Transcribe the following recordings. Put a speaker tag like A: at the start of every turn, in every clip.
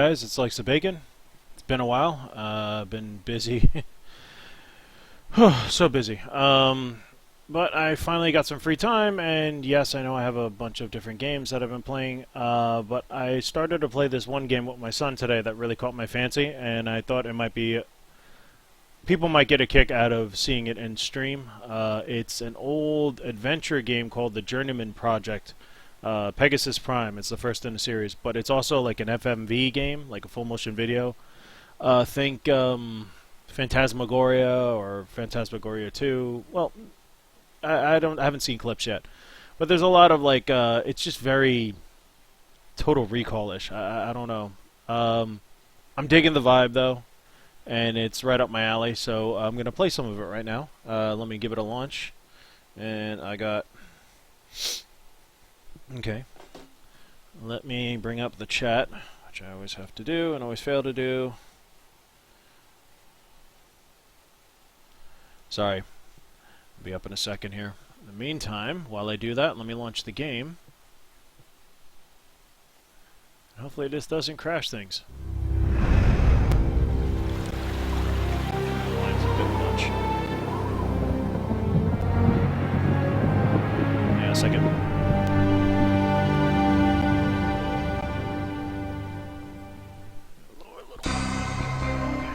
A: Guys, it's Likesthebacon. It's been a while. Been busy. So busy. But I finally got some free time, and yes, I know I have a bunch of different games that I've been playing, but I started to play this one game with my son today that really caught my fancy, and I thought it might be... people might get a kick out of seeing it in stream. It's an old adventure game called the Journeyman project. Pegasus Prime. It's the first in the series, but it's also like an FMV game, like a full motion video. Think Phantasmagoria or Phantasmagoria 2. Well, I haven't seen clips yet, but there's a lot of like it's just very Total Recall-ish. I don't know. I'm digging the vibe though, and it's right up my alley. So I'm gonna play some of it right now. Let me give it a launch, and I got. Okay, let me bring up the chat, which I always have to do and always fail to do. Sorry, I'll be up in a second here. In the meantime, while I do that, let me launch the game. Hopefully this doesn't crash things. The line's a bit much. Yeah, a second.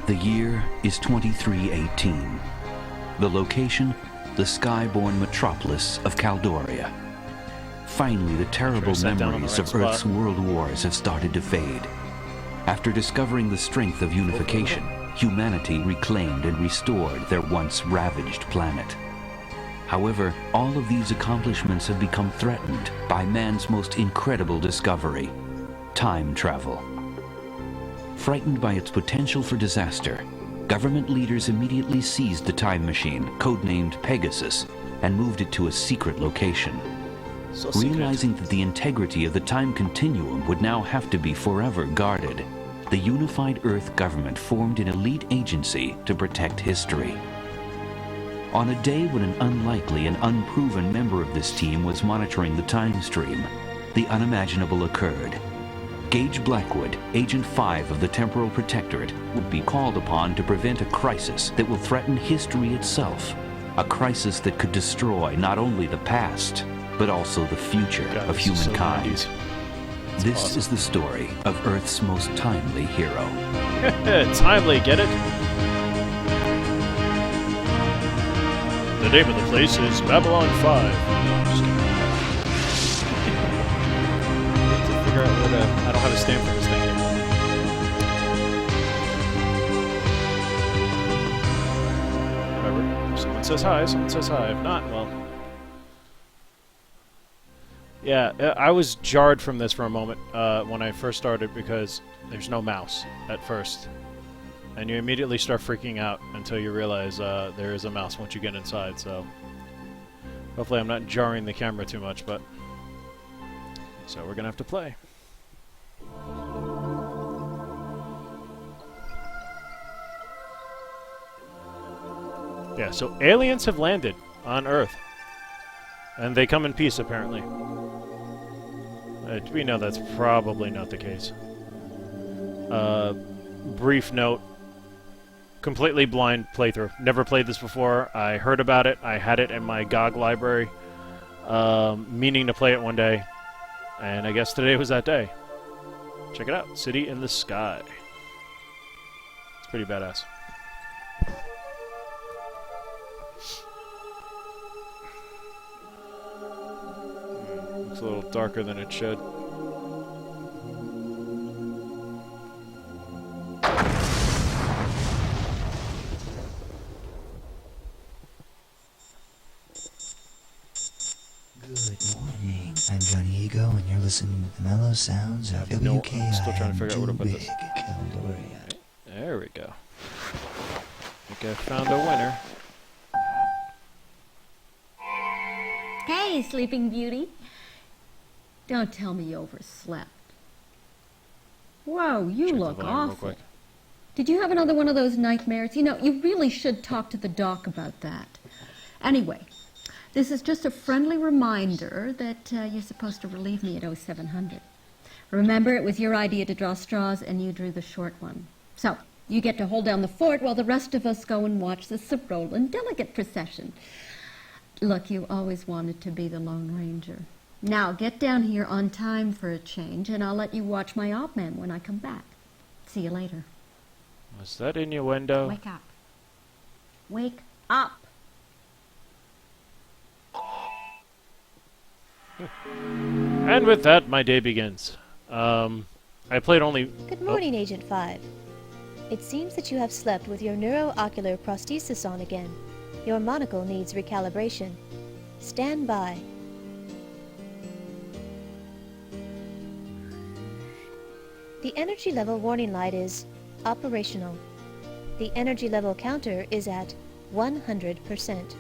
B: The year is 2318. The location, the skyborn metropolis of Caldoria. Finally, the terrible memories of Earth's world wars have started to fade. After discovering the strength of unification, humanity reclaimed and restored their once ravaged planet. However, all of these accomplishments have become threatened by man's most incredible discovery: time travel. Frightened by its potential for disaster, government leaders immediately seized the time machine, codenamed Pegasus, and moved it to a secret location. Realizing that the integrity of the time continuum would now have to be forever guarded, the unified Earth government formed an elite agency to protect history. On a day when an unlikely and unproven member of this team was monitoring the time stream, the unimaginable occurred. Gage Blackwood, Agent 5 of the Temporal Protectorate, would be called upon to prevent a crisis that will threaten history itself. A crisis that could destroy not only the past, but also the future of humankind.
A: So
B: this
A: awesome.
B: is the story of Earth's most timely hero.
A: Timely, get it? The name of the place is Babylon 5. No, I'm just kidding. I don't know how to stand for this thing anymore. Whatever. If someone says hi, someone says hi. If not, well. Yeah, I was jarred from this for a moment when I first started because there's no mouse at first. And you immediately start freaking out until you realize there is a mouse once you get inside, so. Hopefully I'm not jarring the camera too much, but. So we're gonna have to play. Yeah, so aliens have landed on Earth. And they come in peace, apparently. We know that's probably not the case. Brief note. Completely blind playthrough. Never played this before. I heard about it. I had it in my GOG library. Meaning to play it one day. And I guess today was that day. Check it out. City in the Sky. It's pretty badass. Looks a little darker than it should.
C: Good morning. I'm Johnny Ego, and you're listening to the mellow sounds of WKI.
A: I'm still trying to figure out where to put this.
C: Caldoria.
A: There we go. I think I found a winner.
D: Hey, Sleeping Beauty. Don't tell me you overslept. Whoa, you
A: Check the
D: look
A: volume real
D: awful.
A: quick.
D: Did you have another one of those nightmares? You know, you really should talk to the doc about that. Anyway, this is just a friendly reminder that you're supposed to relieve me at 0700. Remember, it was your idea to draw straws, and you drew the short one. So, you get to hold down the fort while the rest of us go and watch the Cyrolan delegate procession. Look, you always wanted to be the Lone Ranger. Now, get down here on time for a change, and I'll let you watch my op man when I come back. See you later.
A: Was that innuendo?
D: Wake up. Wake up.
A: And with that, my day begins. I played only...
E: Good morning, Agent 5. It seems that you have slept with your neuroocular prosthesis on again. Your monocle needs recalibration. Stand by. The energy level warning light is operational. The energy level counter is at 100%.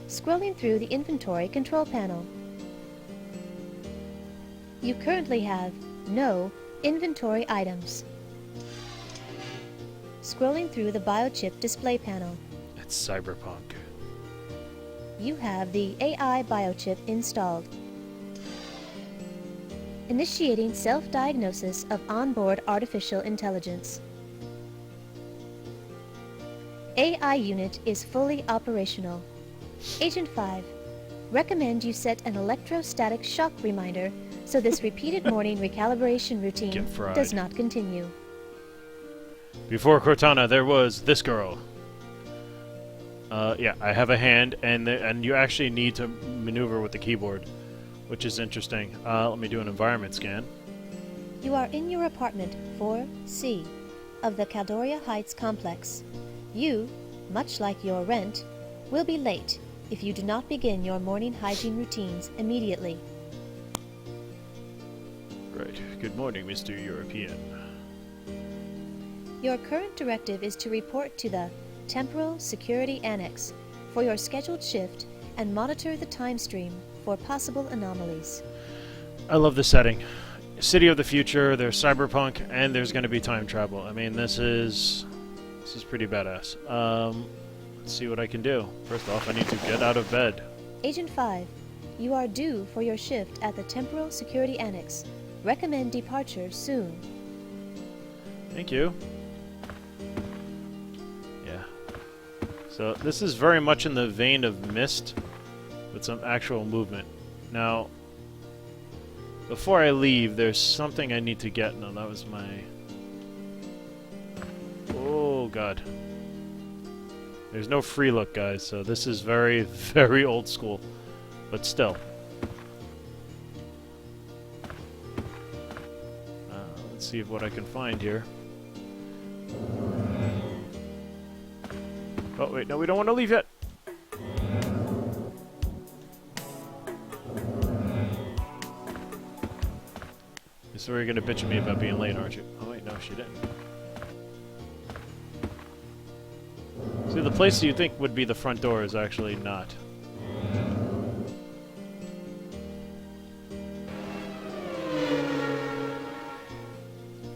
E: Scrolling through the inventory control panel. You currently have no inventory items. Scrolling through the biochip display panel.
A: It's cyberpunk.
E: You have the AI biochip installed. Initiating self-diagnosis of onboard artificial intelligence. AI unit is fully operational. Agent 5, recommend you set an electrostatic shock reminder so this repeated morning recalibration routine does not continue.
A: Before Cortana, there was this girl. Yeah, I have a hand, and you actually need to maneuver with the keyboard, which is interesting. Let me do an environment scan.
E: You are in your apartment 4C of the Caldoria Heights complex. You, much like your rent, will be late if you do not begin your morning hygiene routines immediately.
A: Right. Good morning, Mr. European.
E: Your current directive is to report to the Temporal Security Annex for your scheduled shift and monitor the time stream for possible anomalies.
A: I love the setting. City of the future, there's cyberpunk, and there's going to be time travel. I mean, this is pretty badass. Let's see what I can do. First off, I need to get out of bed.
E: Agent 5, you are due for your shift at the Temporal Security Annex. Recommend departure soon.
A: Thank you. Yeah. So this is very much in the vein of Myst, with some actual movement. Now, before I leave, there's something I need to get. No, that was my... Oh, God. There's no free look, guys, so this is very, very old school. But still. Let's see what I can find here. Oh, wait, no, we don't want to leave yet. So you're gonna bitch at me about being late, aren't you? Oh wait, no, she didn't. See, the place you think would be the front door is actually not.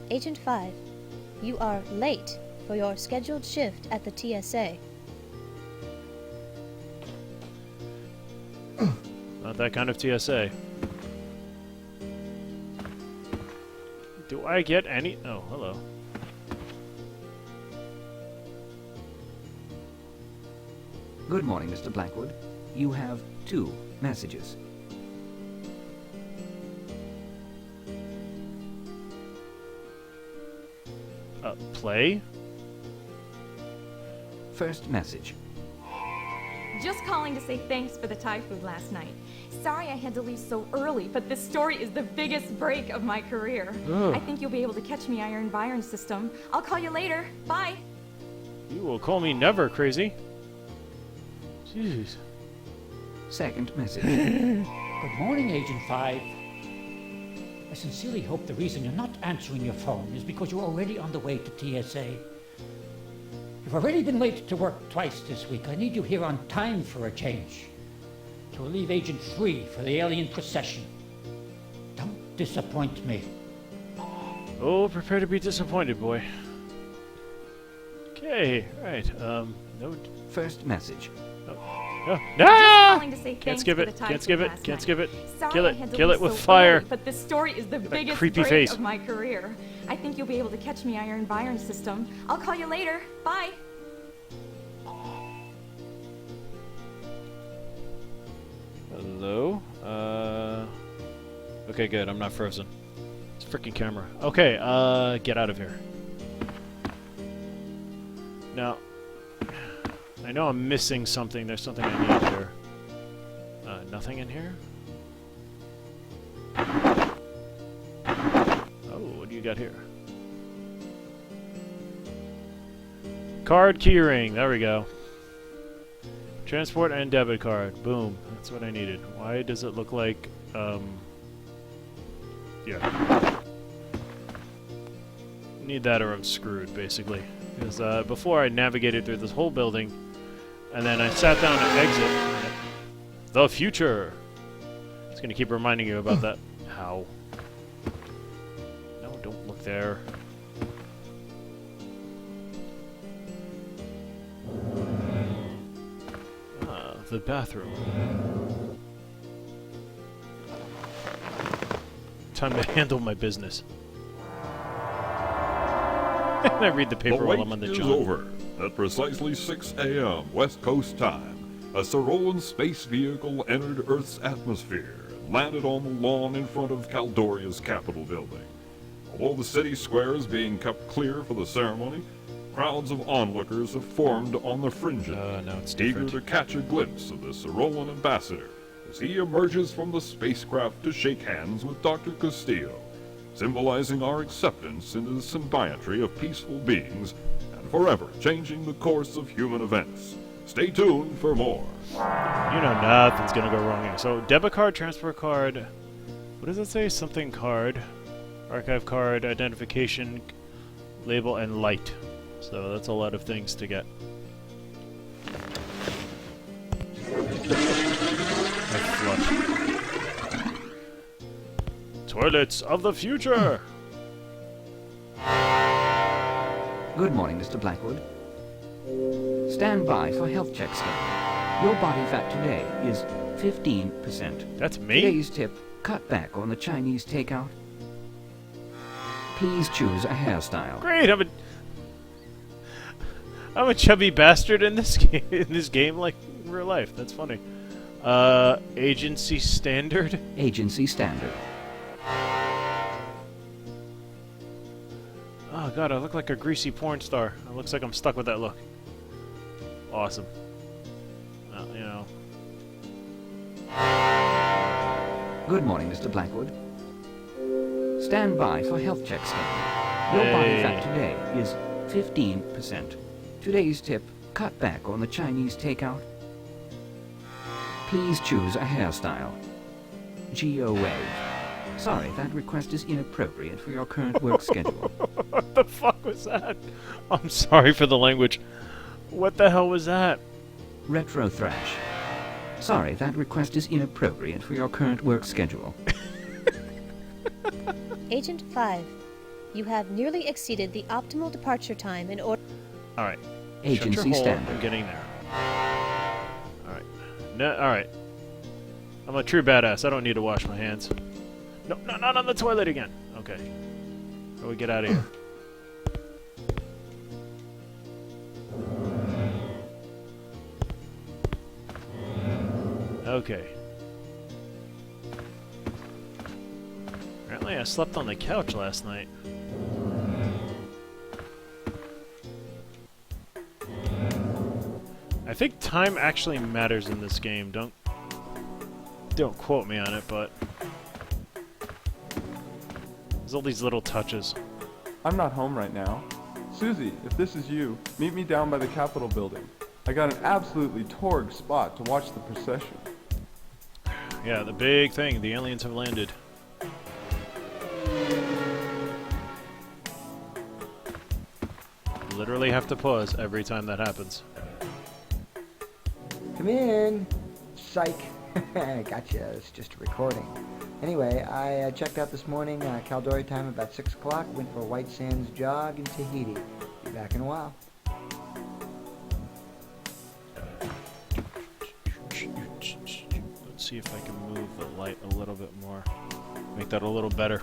E: Agent 5, you are late for your scheduled shift at the TSA.
A: Not that kind of TSA. Do I get any... Oh, hello.
F: Good morning, Mr. Blackwood. You have 2 messages.
A: Play?
F: First message.
G: Just calling to say thanks for the Thai food last night. Sorry I had to leave so early, but this story is the biggest break of my career.
A: Ugh.
G: I think you'll be able to catch me Iron Byron system. I'll call you later. Bye.
A: You will call me never, crazy. Jeez.
F: Second message.
H: Good morning, Agent 5. I sincerely hope the reason you're not answering your phone is because you're already on the way to TSA. You've already been late to work twice this week. I need you here on time for a change. To relieve Agent 3 for the alien procession. Don't disappoint me.
A: Oh, prepare to be disappointed, boy. Okay, right, no...
F: First message.
A: Oh. No!
G: Calling to say
A: Can't
G: thanks
A: skip
G: for
A: it.
G: the
A: Can't
G: typhoon
A: skip it.
G: last
A: Can't
G: night.
A: skip it.
G: Sorry
A: Kill
G: I
A: it.
G: had to
A: Kill
G: leave
A: it with
G: so
A: fire.
G: early, but this story is the biggest
A: creepy
G: break
A: face.
G: of my career. I think you'll be able to catch me on your environ system. I'll call you later. Bye.
A: Hello? Okay, good. I'm not frozen. It's a freaking camera. Okay, get out of here. Now, I know I'm missing something. There's something I need here. Nothing in here? Oh, what do you got here? Card keyring. There we go. Transport and debit card. Boom. That's what I needed. Why does it look like, yeah. Need that or I'm screwed, basically. Because, before I navigated through this whole building, and then I sat down to exit. The future! It's gonna keep reminding you about that. How? No, don't look there. The bathroom. Time to handle my business. And I read the paper while I'm on the
I: wait
A: job.
I: is over. At precisely 6 a.m. West Coast time, a Cyrolan space vehicle entered Earth's atmosphere and landed on the lawn in front of Caldoria's Capitol building. Although the city square is being kept clear for the ceremony, crowds of onlookers have formed on the fringes,
A: No, it's
I: eager
A: different.
I: to catch a glimpse of the Cyrolan ambassador as he emerges from the spacecraft to shake hands with Dr. Castillo, symbolizing our acceptance into the symbiometry of peaceful beings and forever changing the course of human events. Stay tuned for more.
A: You know nothing's gonna go wrong here. So, debit card, transfer card. What does it say? Something card. Archive card, identification, label, and light. So that's a lot of things to get. I flush. Toilets of the future!
F: Good morning, Mr. Blackwood. Stand by for health check scan. Your body fat today is 15%.
A: That's me?
F: Today's tip, cut back on the Chinese takeout. Please choose a hairstyle.
A: Great, I'm a chubby bastard in this game, like in real life. That's funny. Agency standard?
F: Agency standard.
A: Oh god, I look like a greasy porn star. It looks like I'm stuck with that look. Awesome. Well, you know.
F: Good morning, Mr. Blackwood. Stand by for health check scan. Your body fat today is 15%. Today's tip, cut back on the Chinese takeout. Please choose a hairstyle. GOA. Sorry, that request is inappropriate for your current work schedule.
A: What the fuck was that? I'm sorry for the language. What the hell was that?
F: Retro thrash. Sorry, that request is inappropriate for your current work schedule.
E: Agent 5, you have nearly exceeded the optimal departure time in order.
A: Alright.
F: Agency
A: Shut your hole.
F: standard.
A: I'm getting there. Alright. No, alright. I'm a true badass. I don't need to wash my hands. No, not on the toilet again. Okay. How do we get out of here? Okay. Apparently I slept on the couch last night. I think time actually matters in this game. Don't quote me on it, but there's all these little touches.
J: I'm not home right now. Susie, if this is you, meet me down by the Capitol building. I got an absolutely torrid spot to watch the procession.
A: Yeah, the big thing. The aliens have landed. Literally have to pause every time that happens.
K: Come in. Psych. Gotcha. It's just a recording. Anyway, I checked out this morning, Caldori time about 6 o'clock. Went for a White Sands jog in Tahiti. Be back in a while.
A: see if I can move the light a little bit more. Make that a little better.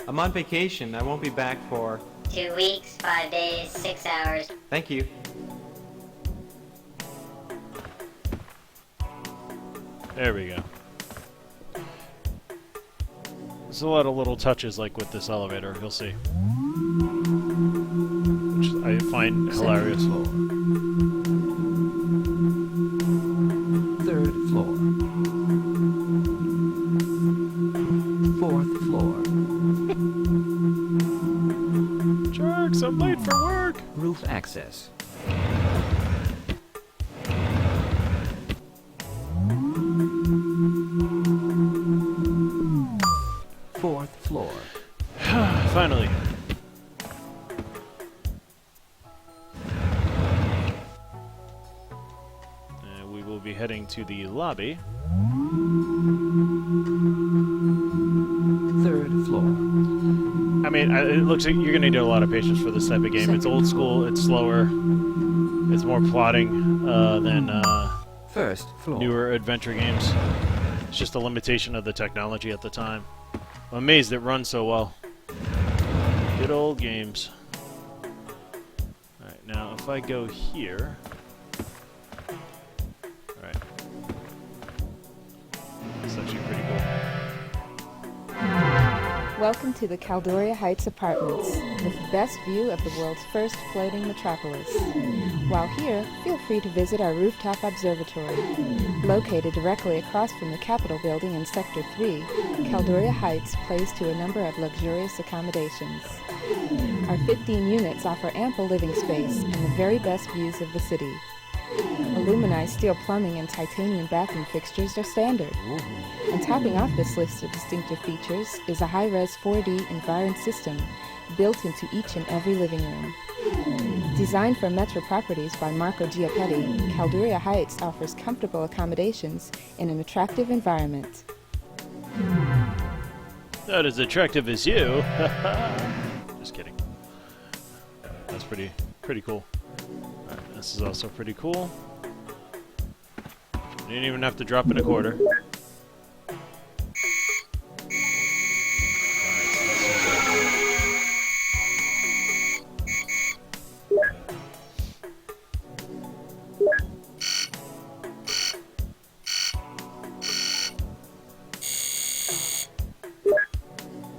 L: I'm on vacation. I won't be back for...
M: 2 weeks, 5 days, 6 hours.
L: Thank you.
A: There we go. There's a lot of little touches like with this elevator, you'll see. Which I find hilarious.
F: Third floor. Fourth floor.
A: Jerks, I'm late for work!
F: Roof access. Fourth floor.
A: Finally. We will be heading to the lobby.
F: Third floor.
A: I mean, it looks like you're going to need a lot of patience for this type of game. It's old school, it's slower, it's more plotting than
F: First floor.
A: newer adventure games. It's just a limitation of the technology at the time. I'm amazed it runs so well. Good old games. Alright, now if I go here... Alright. This is actually pretty cool.
N: Welcome to the Caldoria Heights Apartments, with the best view of the world's first floating metropolis. While here, feel free to visit our rooftop observatory. Located directly across from the Capitol building in Sector 3, Caldoria Heights plays to a number of luxurious accommodations. Our 15 units offer ample living space and the very best views of the city. Aluminized steel plumbing and titanium bathroom fixtures are standard. And topping off this list of distinctive features is a high-res 4D Environ system built into each and every living room. Designed for metro properties by Marco Giappetti, Caldoria Heights offers comfortable accommodations in an attractive environment.
A: Not as attractive as you. Just kidding. That's pretty cool. Alright, this is also pretty cool. You didn't even have to drop in a quarter.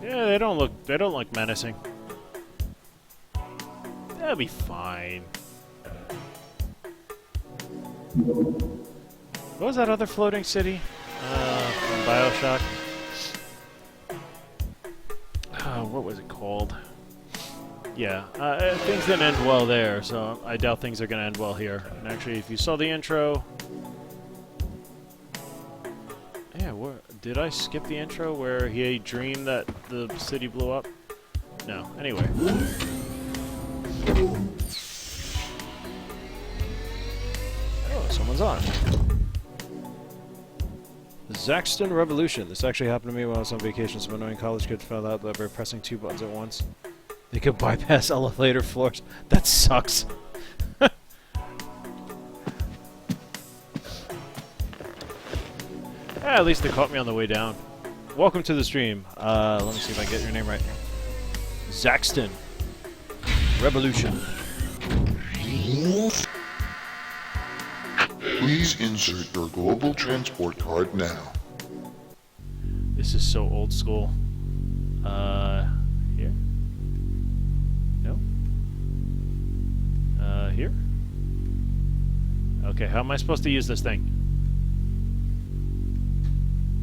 A: Yeah, they don't look menacing. They'll be fine. What was that other floating city? From BioShock? What was it called? Yeah, things didn't end well there, so I doubt things are going to end well here. And actually, if you saw the intro... Yeah, did I skip the intro where he dreamed that the city blew up? No, anyway. Oh, someone's on. Zaxton Revolution. This actually happened to me when I was on vacation. Some annoying college kids found out that by pressing 2 buttons at once, they could bypass elevator floors. That sucks. At least they caught me on the way down. Welcome to the stream. Let me see if I can get your name right. Zaxton Revolution.
O: Please insert your global transport card now.
A: This is so old school. Here? No? Here? Okay, how am I supposed to use this thing?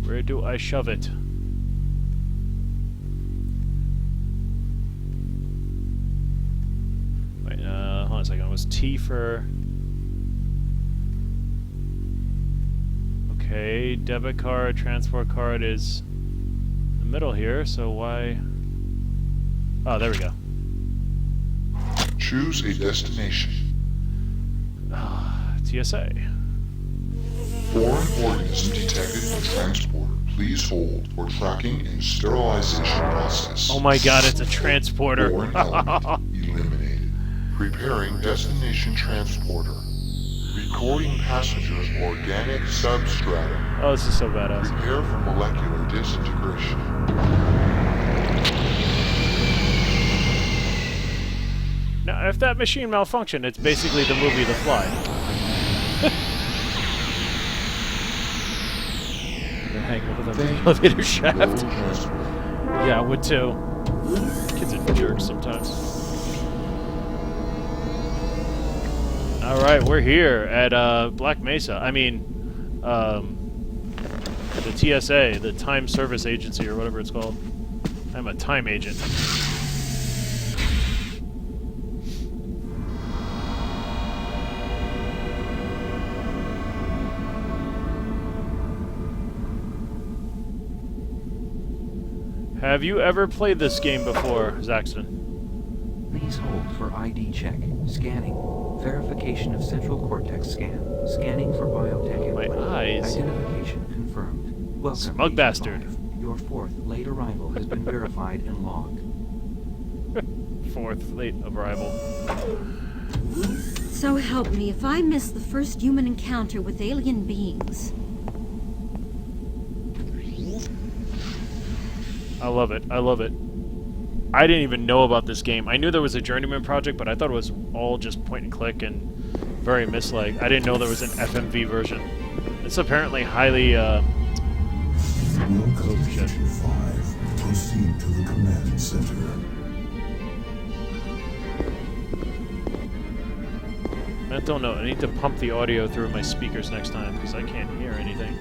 A: Where do I shove it? Wait, hold on a second. It was T for... Okay, debit card, transport card is in the middle here, so why... Oh, there we go.
O: Choose a destination.
A: TSA.
O: Foreign organism detected in transport. Please hold for tracking and sterilization process.
A: Oh my god, it's a transporter.
O: Foreign element eliminated. Preparing destination transporter. Recording passengers organic substratum.
A: Oh, this is so badass.
O: Prepare for molecular disintegration.
A: Now, if that machine malfunctioned, it's basically the movie The Fly. They're hanging over the elevator shaft. Yeah, I would too. Kids are jerks sometimes. Alright, we're here at Black Mesa. I mean, the TSA, the Time Service Agency, or whatever it's called. I'm a time agent. Have you ever played this game before, Zaxton?
F: Please hold for ID check. Scanning. Verification of central cortex scan. Scanning for biotech input.
A: My eyes.
F: Identification confirmed. Welcome,
A: Smug
F: Agent
A: bastard.
F: 5. Your fourth late arrival has been verified and logged.
A: Fourth late arrival.
D: So help me if I miss the first human encounter with alien beings.
A: I love it. I love it. I didn't even know about this game. I knew there was a Journeyman project, but I thought it was all just point and click and very mislike. I didn't know there was an FMV version. It's apparently highly,
P: Welcome, Agent 5. Proceed to the command center.
A: I don't know. I need to pump the audio through my speakers next time, because I can't hear anything.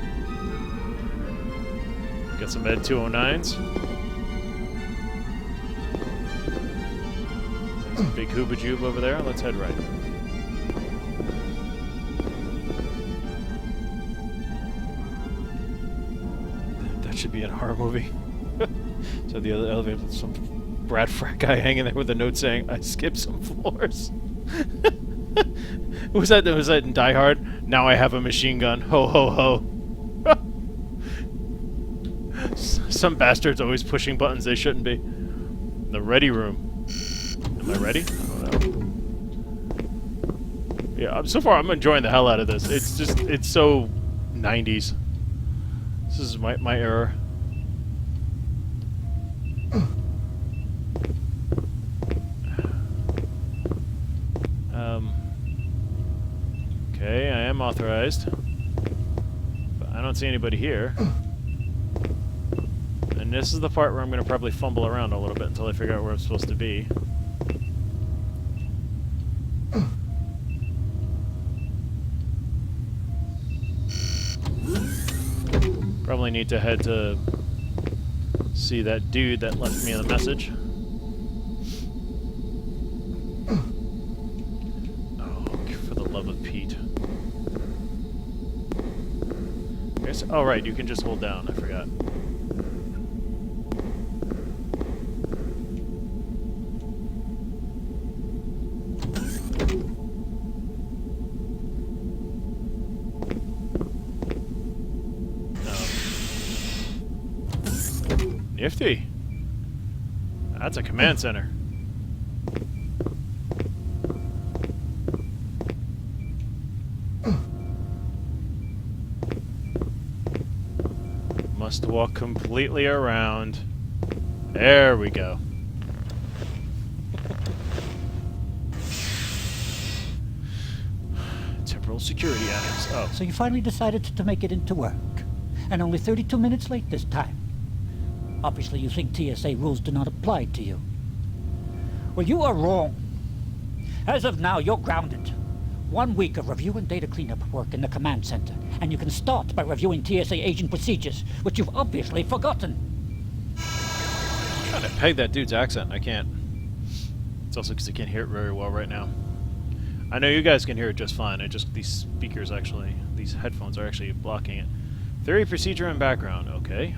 A: Got some Ed 209s. There's a big hoobajoob over there. Let's head right. That should be in a horror movie. So the other elevator, some Brad frat guy hanging there with a note saying, "I skipped some floors." Was that in Die Hard? Now I have a machine gun. Ho ho ho. Some bastards always pushing buttons they shouldn't be. The ready room. Am I ready? I don't know. Yeah, so far I'm enjoying the hell out of this. It's so 90s. This is my era. Okay, I am authorized. But I don't see anybody here. And this is the part where I'm going to probably fumble around a little bit until I figure out where I'm supposed to be. Probably need to head to see that dude that left me the message. Oh, for the love of Pete. Oh, right, you can just hold down. I forgot. Nifty. That's a command center. Must walk completely around. There we go. Temporal security items. Oh.
H: So you finally decided to make it into work. And only 32 minutes late this time. Obviously you think TSA rules do not apply to you. Well, you are wrong. As of now, you're grounded. 1 week of review and data cleanup work in the command center. And you can start by reviewing TSA agent procedures, which you've obviously forgotten.
A: I'm trying to peg that dude's accent. I can't. It's also because I can't hear it very well right now. I know you guys can hear it just fine. These speakers actually, these headphones are actually blocking it. Theory, procedure, and background. Okay,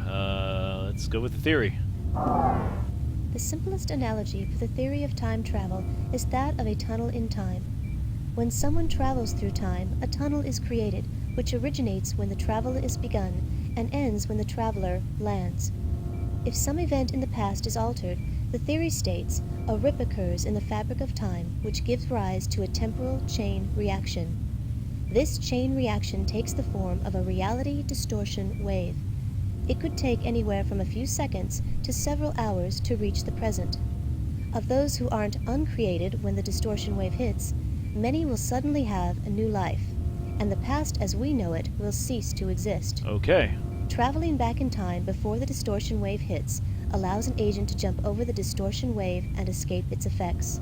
A: let's go with the theory.
E: The simplest analogy for the theory of time travel is that of a tunnel in time. When someone travels through time, a tunnel is created, which originates when the travel is begun and ends when the traveler lands. If some event in the past is altered, the The theory states a rip occurs in the fabric of time which gives rise to a temporal chain reaction. This chain reaction takes the form of a reality distortion wave. It could take anywhere from a few seconds to several hours to reach the present. Of those who aren't uncreated when the distortion wave hits, many will suddenly have a new life, and the past as we know it will cease to exist.
A: Okay.
E: Traveling back in time before the distortion wave hits allows an agent to jump over the distortion wave and escape its effects.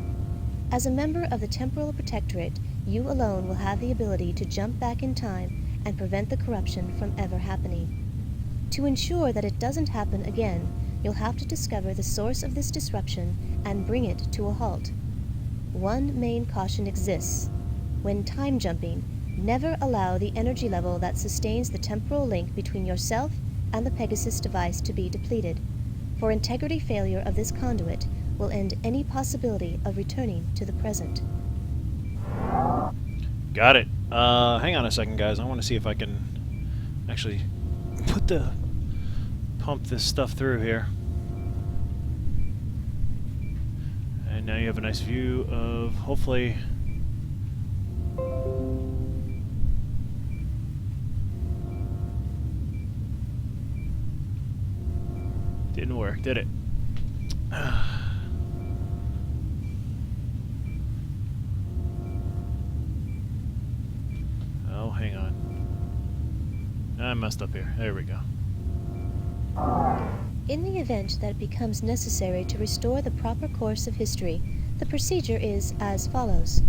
E: As a member of the Temporal Protectorate, you alone will have the ability to jump back in time and prevent the corruption from ever happening. To ensure that it doesn't happen again, you'll have to discover the source of this disruption and bring it to a halt. One main caution exists. When time jumping, never allow the energy level that sustains the temporal link between yourself and the Pegasus device to be depleted, for integrity failure of this conduit will end any possibility of returning to the present.
A: Got it. Hang on a second, guys. I want to see if I can actually pump this stuff through here. And now you have a nice view of, hopefully... Didn't work, did it? Oh, hang on. I messed up here. There we go.
E: In the event that it becomes necessary to restore the proper course of history, the procedure is as follows.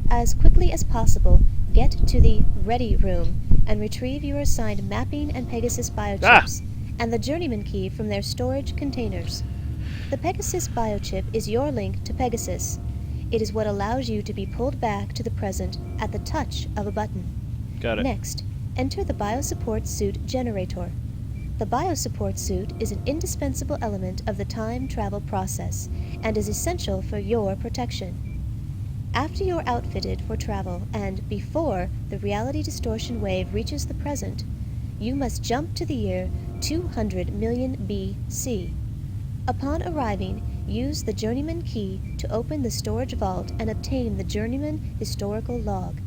E: As quickly as possible, get to the Ready Room and retrieve your assigned mapping and Pegasus biochips and the Journeyman key from their storage containers. The Pegasus biochip is your link to Pegasus. It is what allows you to be pulled back to the present at the touch of a button.
A: Got it.
E: Next, enter the Biosupport Suit generator. The Biosupport Suit is an indispensable element of the time travel process and is essential for your protection. After you're outfitted for travel and before the reality distortion wave reaches the present, you must jump to the year 200 million BC. Upon arriving, use the Journeyman key to open the storage vault and obtain the Journeyman historical log.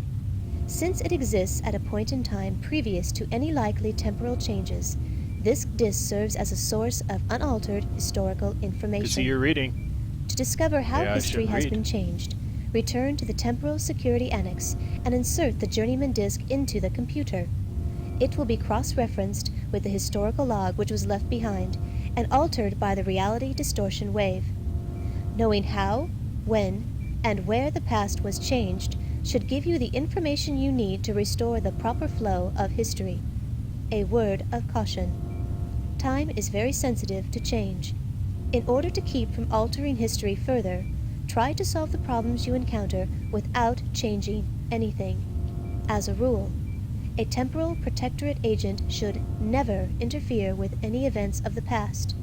E: Since it exists at a point in time previous to any likely temporal changes, this disk serves as a source of unaltered historical information.
A: Good to see you're reading.
E: To discover how history has been changed, return to the Temporal Security Annex and insert the Journeyman disk into the computer. It will be cross-referenced with the historical log which was left behind and altered by the reality distortion wave. Knowing how, when, and where the past was changed should give you the information you need to restore the proper flow of history. A word of caution. Time is very sensitive to change. In order to keep from altering history further, try to solve the problems you encounter without changing anything. As a rule, a Temporal Protectorate agent should never interfere with any events of the past,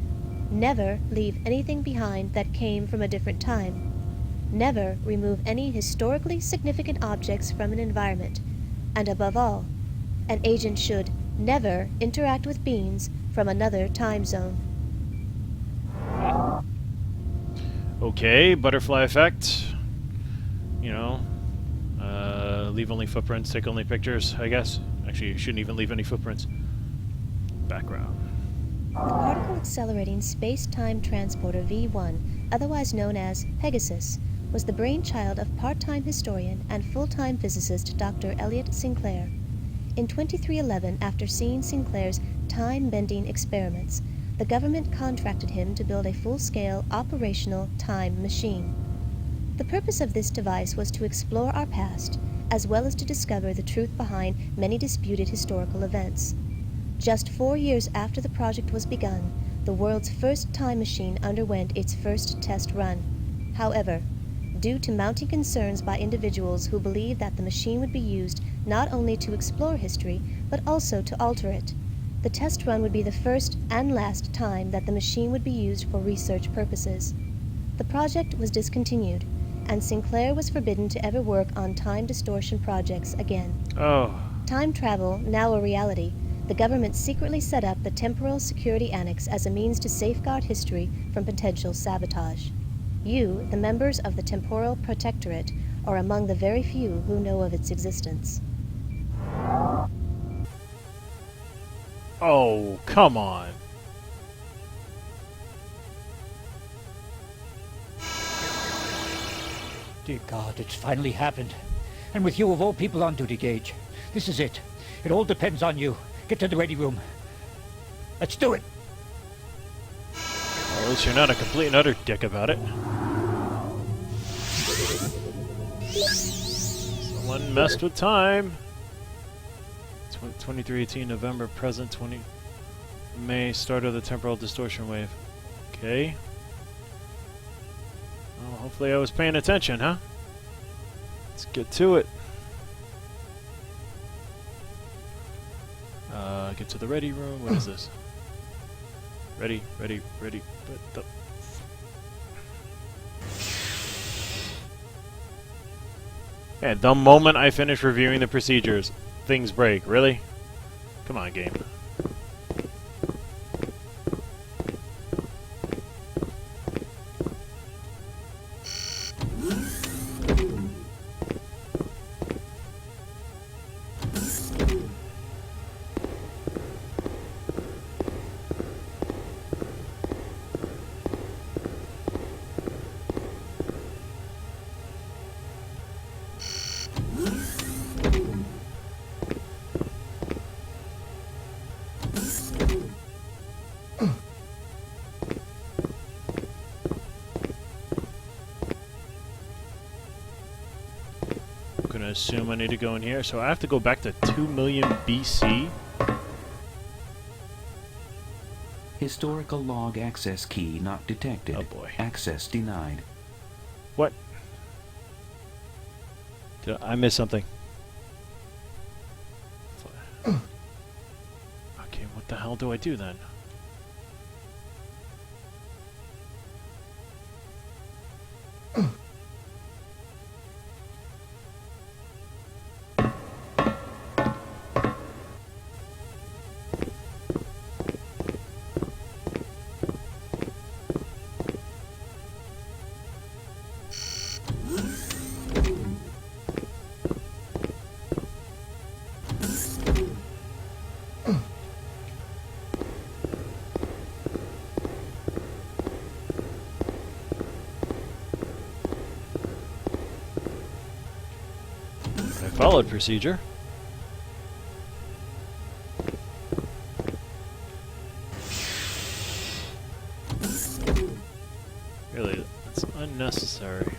E: never leave anything behind that came from a different time, never remove any historically significant objects from an environment, and above all, an agent should never interact with beings from another time zone.
A: Okay, butterfly effect. You know, leave only footprints, take only pictures, I guess. Actually, you shouldn't even leave any footprints. Background.
E: The Particle Accelerating Space-Time Transporter V1, otherwise known as Pegasus, was the brainchild of part-time historian and full-time physicist Dr. Elliot Sinclair. In 2311, after seeing Sinclair's time-bending experiments, the government contracted him to build a full-scale operational time machine. The purpose of this device was to explore our past, as well as to discover the truth behind many disputed historical events. Just 4 years after the project was begun, the world's first time machine underwent its first test run. However, due to mounting concerns by individuals who believed that the machine would be used not only to explore history, but also to alter it, the test run would be the first and last time that the machine would be used for research purposes. The project was discontinued, and Sinclair was forbidden to ever work on time distortion projects again.
A: Oh.
E: Time travel, now a reality, The government secretly set up the Temporal Security Annex as a means to safeguard history from potential sabotage. You, the members of the Temporal Protectorate, are among the very few who know of its existence.
A: Oh, come on.
H: Dear God, it's finally happened. And with you of all people on duty, Gage. This is it. It all depends on you. Get to the ready room. Let's do it.
A: Well, at least you're not a complete and utter dick about it. Someone messed with time. 2318 November, present 20 May, start of the temporal distortion wave. Okay. Well, hopefully I was paying attention, huh? Let's get to it. Get to the ready room. What is this? Ready. But the... And the moment I finish reviewing the procedures, things break. Really? Come on, game. Assume I need to go in here, so I have to go back to 2 million BC.
B: Historical log access key not detected.
A: Oh boy.
B: Access denied.
A: What? Did I miss something? Okay, what the hell do I do then? Followed procedure. Really, that's unnecessary.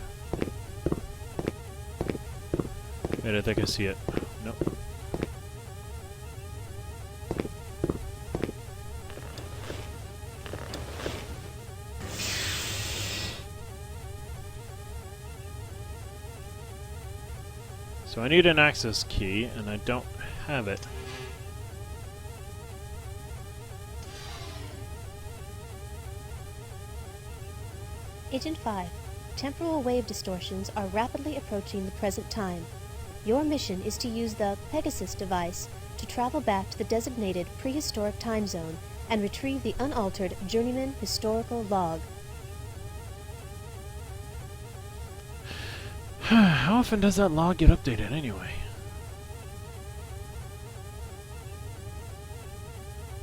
A: Wait, I think I see it. Nope. So I need an access key, and I don't have it.
E: Agent 5, temporal wave distortions are rapidly approaching the present time. Your mission is to use the Pegasus device to travel back to the designated prehistoric time zone and retrieve the unaltered Journeyman historical log.
A: How often does that log get updated anyway?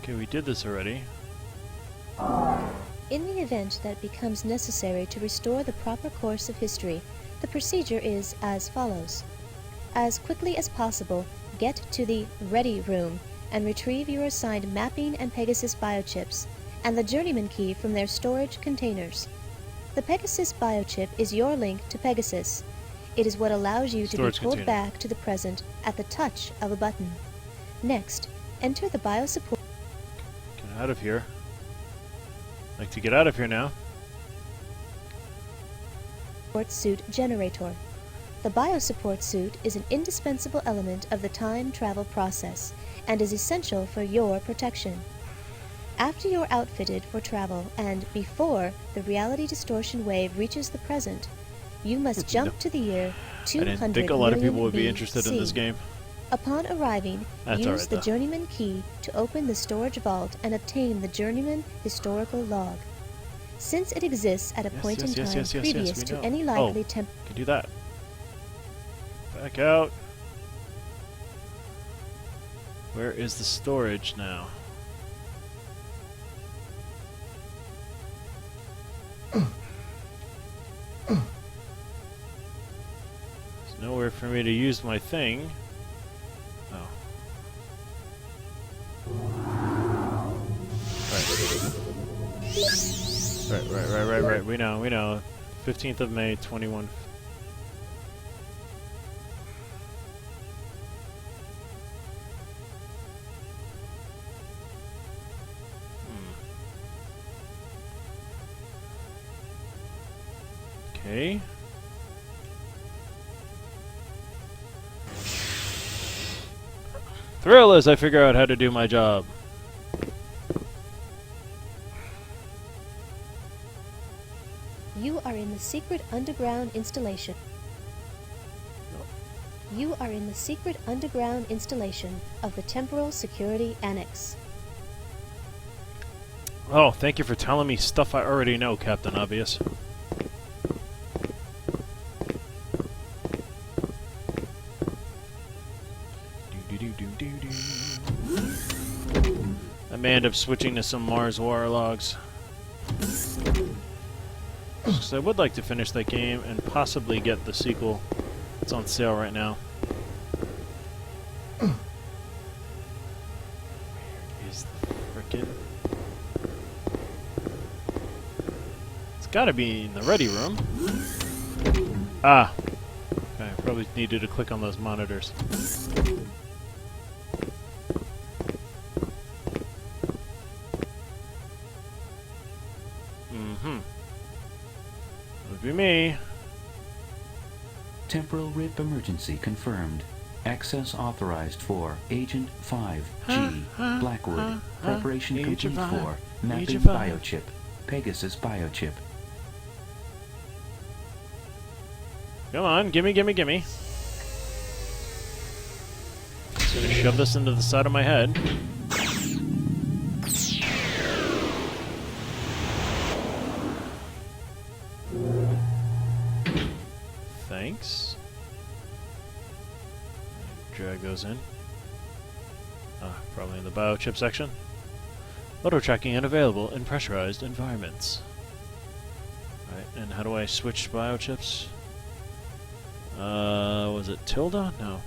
A: Okay, we did this already.
E: In the event that it becomes necessary to restore the proper course of history, the procedure is as follows. As quickly as possible, get to the Ready Room and retrieve your assigned mapping and Pegasus biochips and the Journeyman key from their storage containers. The Pegasus biochip is your link to Pegasus. It is what allows you to be pulled back to the present at the touch of a button. Next, enter the biosupport.
A: Get out of here. I'd like to get out of here now.
E: Suit generator. The biosupport suit is an indispensable element of the time travel process and is essential for your protection. After you're outfitted for travel and before the reality distortion wave reaches the present, you must jump to the year 200
A: I didn't think a lot of people would be
E: BC.
A: interested in this game.
E: Upon arriving,
A: That's
E: use
A: alright,
E: the
A: though.
E: Journeyman key to open the storage vault and obtain the Journeyman historical log. Since it exists at a point in time previous
A: we
E: to
A: know.
E: any likely
A: Can do that. Back out. Where is the storage now? There's nowhere for me to use my thing. Oh. Right. We know. 15th of May, 21. Okay. Thrill as I figure out how to do my job.
E: You are in the secret underground installation. You are in the secret underground installation of the Temporal Security Annex.
A: Oh, thank you for telling me stuff I already know, Captain Obvious. I may end up switching to some Mars War logs. Because I would like to finish that game and possibly get the sequel. It's on sale right now. Where is the frickin'... It's gotta be in the ready room. Ah! Okay, I probably needed to click on those monitors. Would be me.
B: Temporal rip emergency confirmed. Access authorized for Agent 5G Blackwood. Preparation complete for mapping biochip. Pegasus biochip.
A: Come on, gimme. Just gonna shove this into the side of my head. Thanks. Drag those in. Probably in the biochip section. Auto tracking unavailable in pressurized environments. Alright, and how do I switch biochips? Was it tilde? No.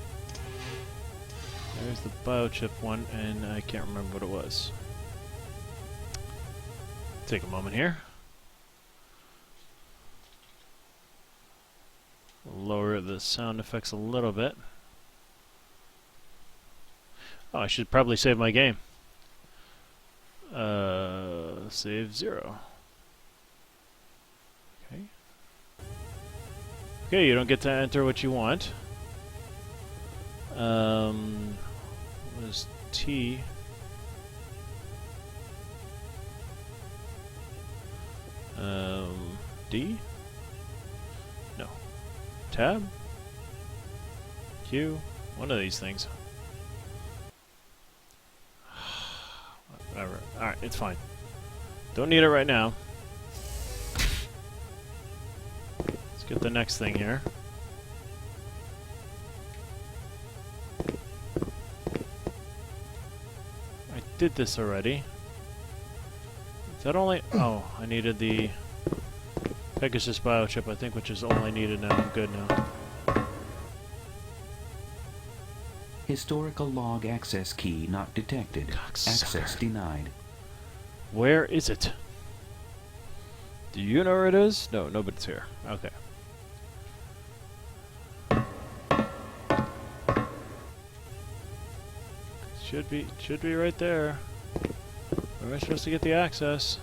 A: There's the biochip one, and I can't remember what it was. Take a moment here. Lower the sound effects a little bit. Oh, I should probably save my game. Save 0. Okay. Okay, you don't get to enter what you want. What is T? D? No. Tab? Q? One of these things. Whatever. Alright, it's fine. Don't need it right now. Let's get the next thing here. I did this already. Is that only... Oh, I needed the Pegasus biochip, I think, which is all I needed now. I'm good now.
B: Historical log access key not detected. Access denied.
A: Where is it? Do you know where it is? No, nobody's here. Okay. Should be right there. Where am I supposed to get the access?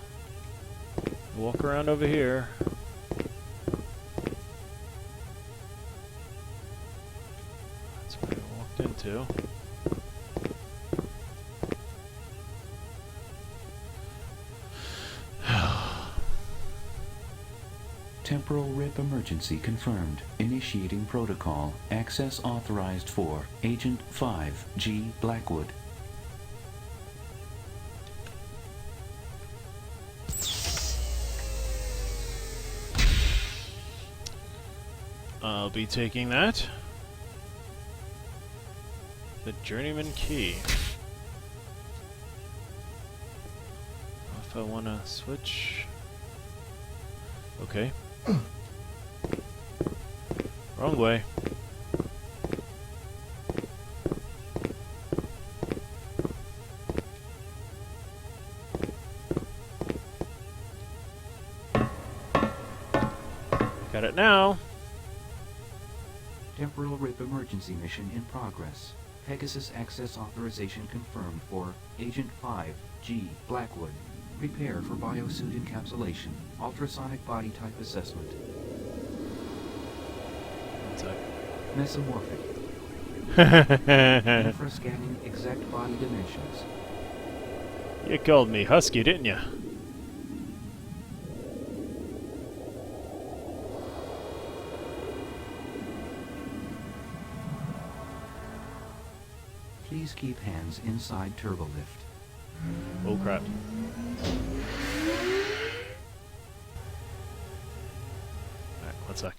A: Walk around over here. That's where I walked into.
B: Temporal rip emergency confirmed. Initiating protocol. Access authorized for Agent 5, G. Blackwood.
A: I'll be taking that. The Journeyman key. If I want to switch... Okay. Wrong way. Got it now.
B: Temporal rip emergency mission in progress. Pegasus access authorization confirmed for Agent 5, G. Blackwood. Prepare for biosuit encapsulation. Ultrasonic body type assessment. Mesomorphic. Infra scanning exact body dimensions.
A: You called me Husky, didn't you?
B: Please keep hands inside turbolift.
A: Oh crap. Alright, one sec.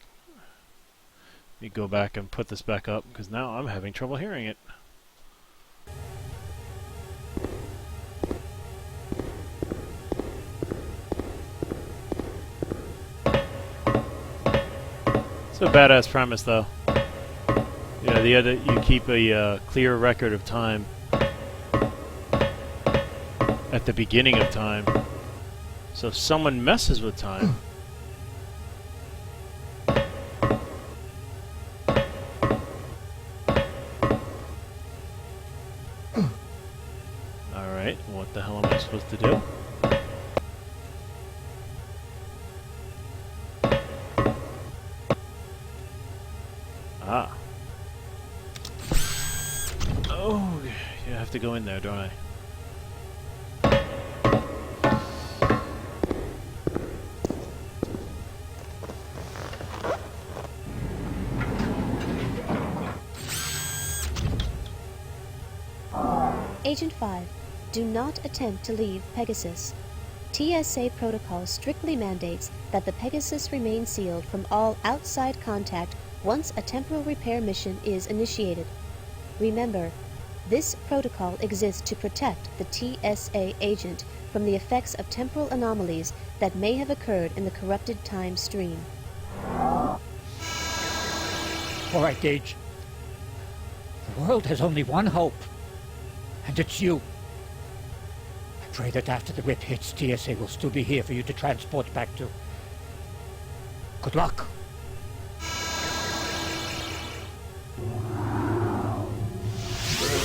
A: Let me go back and put this back up, because now I'm having trouble hearing it. It's a badass premise, though. Yeah, the other, you keep a clear record of time at the beginning of time. So if someone messes with time, alright, what the hell am I supposed to do? Ah. Oh, you have to go in there, don't I?
E: Agent 5, do not attempt to leave Pegasus. TSA protocol strictly mandates that the Pegasus remain sealed from all outside contact once a temporal repair mission is initiated. Remember, this protocol exists to protect the TSA agent from the effects of temporal anomalies that may have occurred in the corrupted time stream.
H: All right, Gage. The world has only one hope, and it's you. I pray that after the rip hits, TSA will still be here for you to transport back to. Good luck.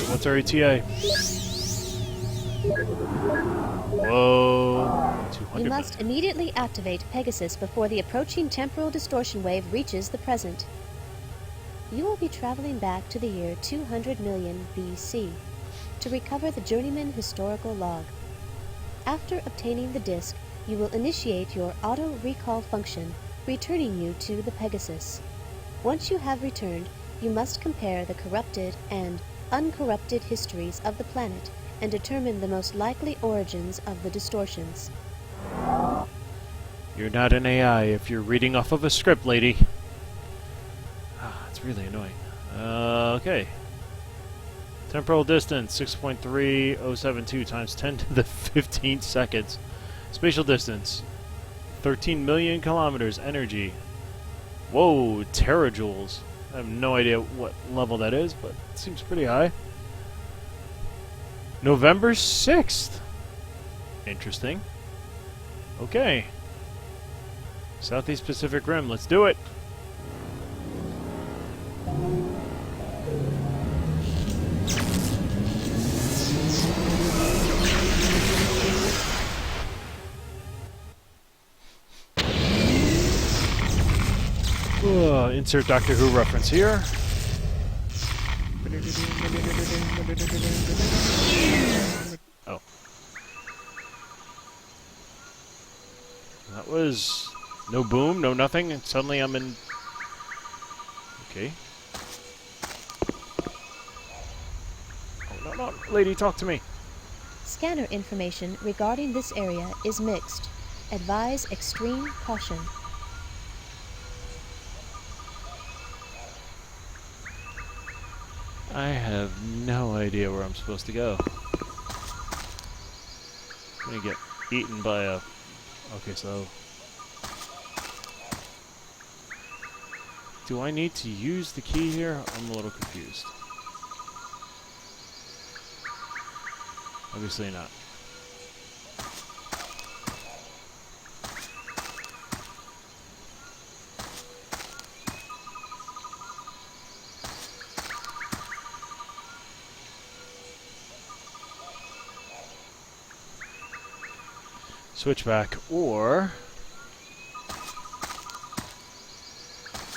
A: What's our ETA? Whoa. 200
E: You must immediately activate Pegasus before the approaching temporal distortion wave reaches the present. You will be traveling back to the year 200 million BC to recover the Journeyman historical log. After obtaining the disk, you will initiate your auto-recall function, returning you to the Pegasus. Once you have returned, you must compare the corrupted and uncorrupted histories of the planet and determine the most likely origins of the distortions.
A: You're not an AI if you're reading off of a script, lady. Ah, it's really annoying. Okay. Temporal distance, 6.3072 times 10 to the 15th seconds. Spatial distance, 13 million kilometers. Energy. Whoa, terajoules. I have no idea what level that is, but it seems pretty high. November 6th. Interesting. Okay. Southeast Pacific Rim, let's do it. Insert Doctor Who reference here. Oh. That was No boom, no nothing, and suddenly I'm in... Okay. Oh, no, no, lady, talk to me.
E: Scanner information regarding this area is mixed. Advise extreme caution.
A: I have no idea where I'm supposed to go. I'm gonna get eaten by a... Okay, so... Do I need to use the key here? I'm a little confused. Obviously not. Switchback, or...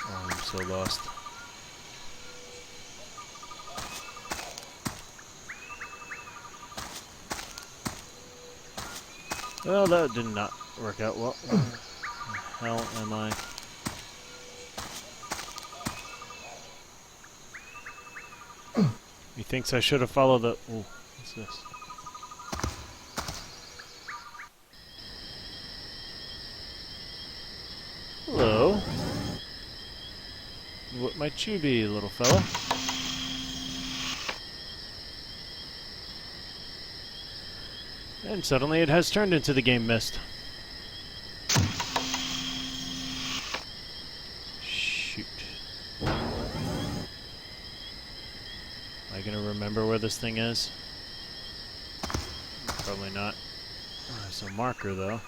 A: Oh, I'm so lost. Well, that did not work out well. Where the hell am I? He thinks I should have followed the... Ooh, what's this? Hello. What might you be, little fella? And suddenly it has turned into the game mist. Shoot. Am I gonna remember where this thing is? Probably not. Oh, there's a marker, though.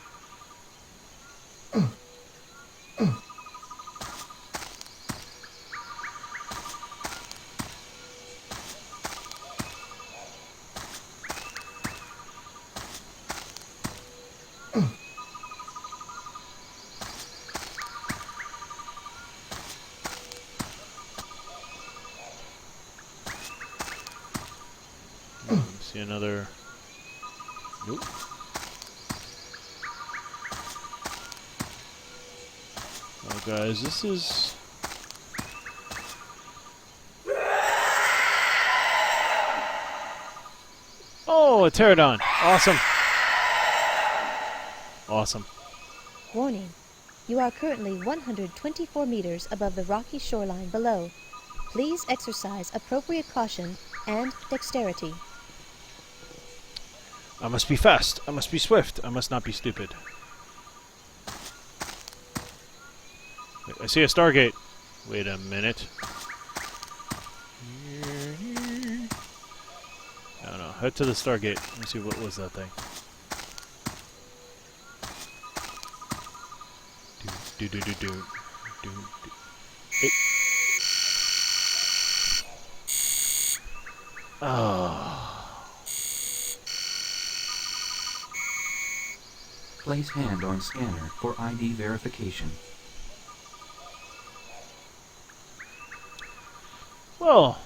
A: See another... Nope. Oh, guys, this is... Oh, a pterodon. Awesome. Awesome.
E: Warning. You are currently 124 meters above the rocky shoreline below. Please exercise appropriate caution and dexterity.
A: I must be fast. I must be swift. I must not be stupid. Wait, I see a Stargate. Wait a minute. I don't know. Head to the Stargate. Let me see, what was that thing? Oh.
B: Place hand on scanner for ID verification.
A: Well,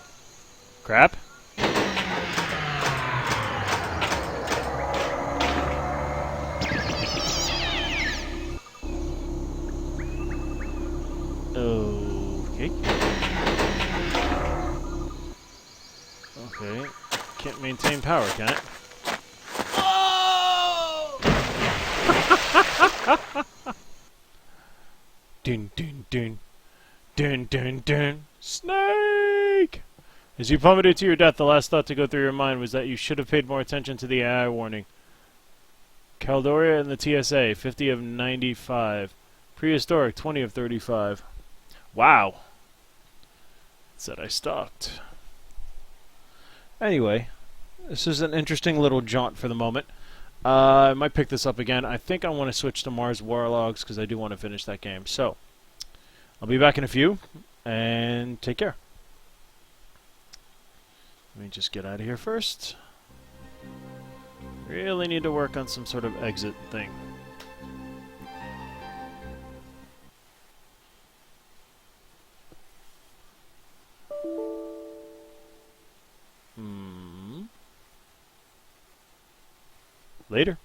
A: crap. Okay. Okay. Can't maintain power, can it? Dun dun dun. Dun dun dun. Snake! As you plummeted to your death, the last thought to go through your mind was that you should have paid more attention to the AI warning. Caldoria and the TSA, 50 of 95. Prehistoric, 20 of 35. Wow. It said I stalked. Anyway, this is an interesting little jaunt for the moment. I might pick this up again. I think I want to switch to Mars Warlogs because I do want to finish that game. So, I'll be back in a few, and take care. Let me just get out of here first. Really need to work on some sort of exit thing. Later.